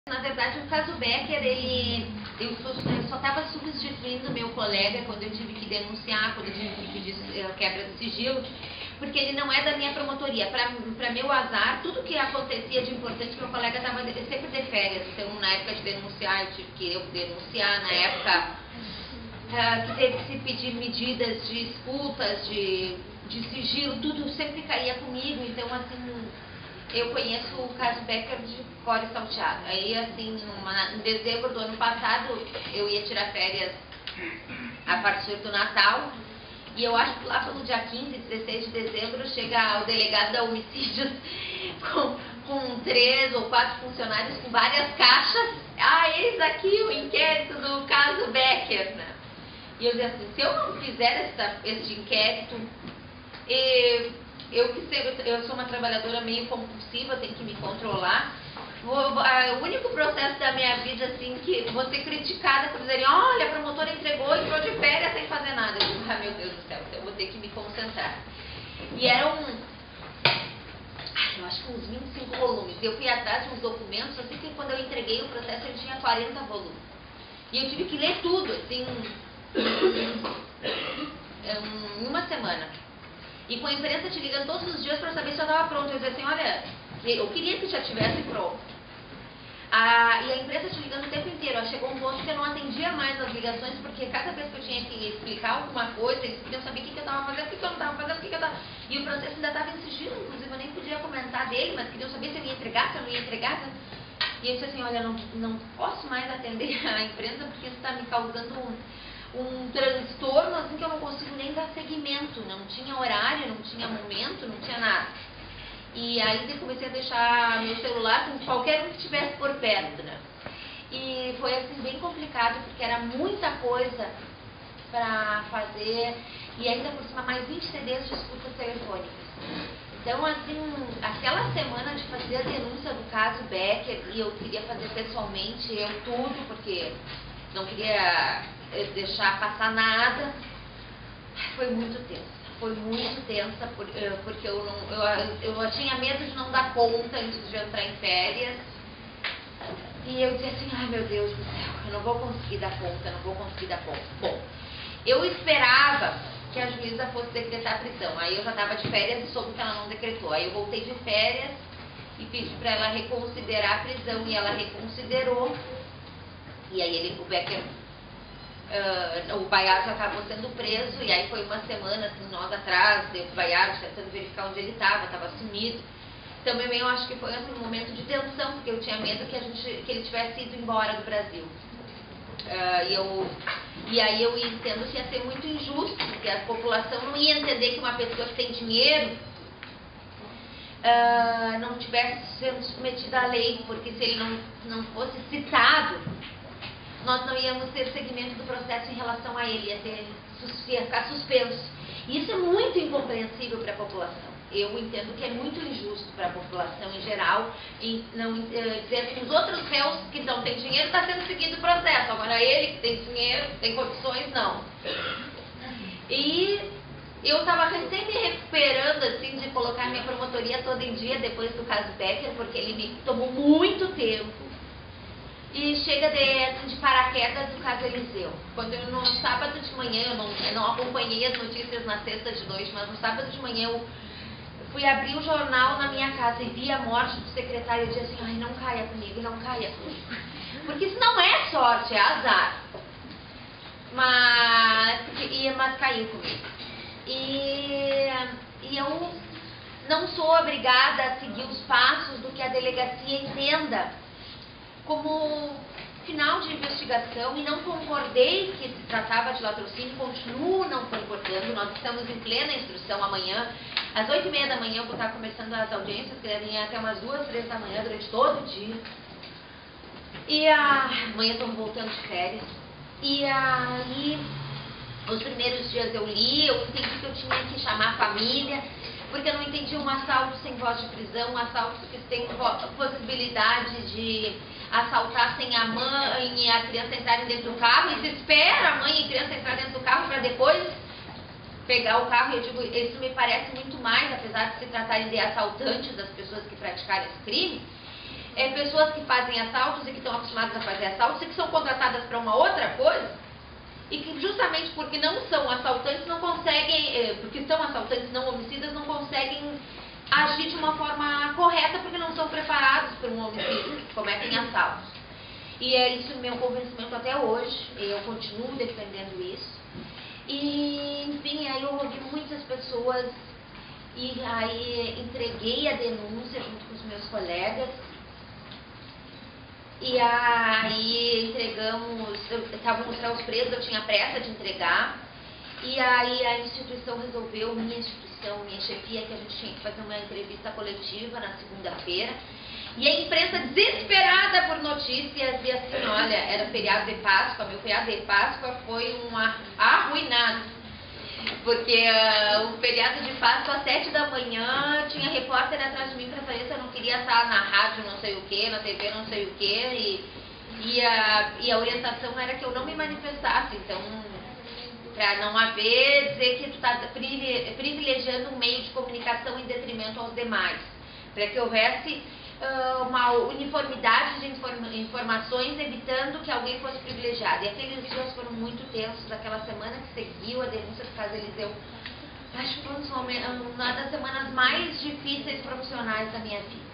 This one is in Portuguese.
Na verdade, o caso Becker, eu só estava substituindo meu colega quando eu tive que denunciar, quando eu tive que pedir quebra de sigilo, porque ele não é da minha promotoria. Para meu azar, tudo que acontecia de importante, meu colega estava sempre de férias. Então, na época de denunciar, eu tive que denunciar. Na época que teve que se pedir medidas de escutas, de sigilo, tudo sempre caía comigo. Então, assim, eu conheço o caso Becker de cor e salteado. Aí, assim, em dezembro do ano passado, eu ia tirar férias a partir do Natal. E eu acho que lá pelo dia 15, 16 de dezembro, chega o delegado da homicídios com 3 ou 4 funcionários com várias caixas. Ah, eis aqui o inquérito do caso Becker, né? E eu dizia assim, se eu não fizer este inquérito, eu sou uma trabalhadora meio compulsiva, tenho que me controlar. O único processo da minha vida, assim, que vou ser criticada por dizerem, olha, a promotora entrou de férias sem fazer nada. Eu digo, ah, meu Deus do céu, eu vou ter que me concentrar. E eram, eu acho que uns 25 volumes. Eu fui atrás de uns documentos, assim, que quando eu entreguei o processo, ele tinha 40 volumes. E eu tive que ler tudo, assim, em uma semana. E com a imprensa te ligando todos os dias para saber se eu estava pronto. Eu dizia assim, olha, eu queria que já tivesse pronto. E a imprensa te ligando o tempo inteiro. Chegou um ponto que eu não atendia mais as ligações, porque cada vez que eu tinha que explicar alguma coisa, eles queriam saber o que eu estava fazendo, o que eu não estava fazendo, o que eu estava... E o processo ainda estava em sigilo, inclusive eu nem podia comentar dele, mas queriam saber se eu ia entregar, se eu não ia entregar. E eu disse assim, olha, não posso mais atender a imprensa, porque isso está me causando um transtorno, assim, que eu não consigo nem dar seguimento. Não tinha horário, não tinha momento, não tinha nada. E aí eu comecei a deixar meu celular com qualquer um que estivesse por perto, né? E foi assim bem complicado, porque era muita coisa para fazer, e ainda por cima mais 20 CDs de escutas telefônicas. Então, assim, aquela semana de fazer a denúncia do caso Becker, e eu queria fazer pessoalmente, eu tudo, porque não queria deixar passar nada, foi muito tensa. Foi muito tensa, porque eu tinha medo de não dar conta antes de entrar em férias. E eu dizia assim, ai meu Deus do céu, eu não vou conseguir dar conta, não vou conseguir dar conta. Bom, eu esperava que a juíza fosse decretar a prisão. Aí eu já estava de férias e soube que ela não decretou. Aí eu voltei de férias e pedi para ela reconsiderar a prisão, e ela reconsiderou. E aí o Becker... o Baiardo acabou sendo preso, e aí foi uma semana, assim, nós atrás do Baiardo, tentando verificar onde ele estava sumido. Também eu acho que foi assim, um momento de tensão, porque eu tinha medo que ele tivesse ido embora do Brasil. E aí eu entendo que ia ser muito injusto, porque a população não ia entender que uma pessoa que tem dinheiro não tivesse sendo submetida à lei, porque se ele não fosse citado, nós não íamos ter seguimento do processo em relação a ele, ia ficar suspenso. E isso é muito incompreensível para a população. Eu entendo que é muito injusto para a população em geral, dizer que os outros réus que não têm dinheiro está sendo seguido o processo, agora ele que tem dinheiro, tem condições, não. E eu estava recém me recuperando, assim, de colocar minha promotoria toda em dia depois do caso Becker, porque ele me tomou muito tempo. E chega de paraquedas do caso Eliseu. Quando eu, no sábado de manhã, eu não acompanhei as notícias na sexta de noite, mas no sábado de manhã eu fui abrir o jornal na minha casa e vi a morte do secretário. Eu disse assim, ai, não caia comigo, não caia comigo. Porque isso não é sorte, é azar. Mas caiu comigo. E eu não sou obrigada a seguir os passos do que a delegacia entenda como final de investigação, e não concordei que se tratava de latrocínio, continuo não concordando. Nós estamos em plena instrução amanhã, às 8h30 da manhã eu vou estar começando as audiências, que devem ir até umas 2, 3 da manhã, durante todo o dia. E amanhã estamos voltando de férias. E aí, os primeiros dias eu li, eu entendi que eu tinha que chamar a família, porque eu não entendi um assalto sem voz de prisão, um assalto que tem possibilidade de assaltar sem a mãe e a criança entrarem dentro do carro, e se espera a mãe e a criança entrar dentro do carro para depois pegar o carro. Eu digo, isso me parece muito mais, apesar de se tratarem de assaltantes, das pessoas que praticaram esse crime, pessoas que fazem assaltos e que estão acostumadas a fazer assaltos e que são contratadas para uma outra coisa e que justamente porque não são assaltantes não conseguem, porque são assaltantes não homicidas, não conseguem agir de uma forma correta porque não são preparados para um homicídio, cometem assaltos. E é isso meu convencimento até hoje, eu continuo defendendo isso. E, enfim, aí eu ouvi muitas pessoas e aí entreguei a denúncia junto com os meus colegas. E aí entregamos, estavam os réus presos, eu tinha pressa de entregar. E aí a instituição resolveu, minha chefia, que a gente tinha que fazer uma entrevista coletiva na segunda-feira. E a imprensa desesperada por notícias, e assim, olha, era feriado de Páscoa, meu feriado de Páscoa foi um arruinado. Porque o feriado de Páscoa, às 7 da manhã, tinha repórter atrás de mim para saber se eu não queria estar na rádio não sei o que, na TV não sei o que, e a orientação era que eu não me manifestasse, então, para não haver, dizer que tu está privilegiando um meio de comunicação em detrimento aos demais, para que houvesse uma uniformidade de informações, evitando que alguém fosse privilegiado. E aqueles dias foram muito tensos, aquela semana que seguiu a denúncia do caso Eliseu, acho que foi uma das semanas mais difíceis profissionais da minha vida.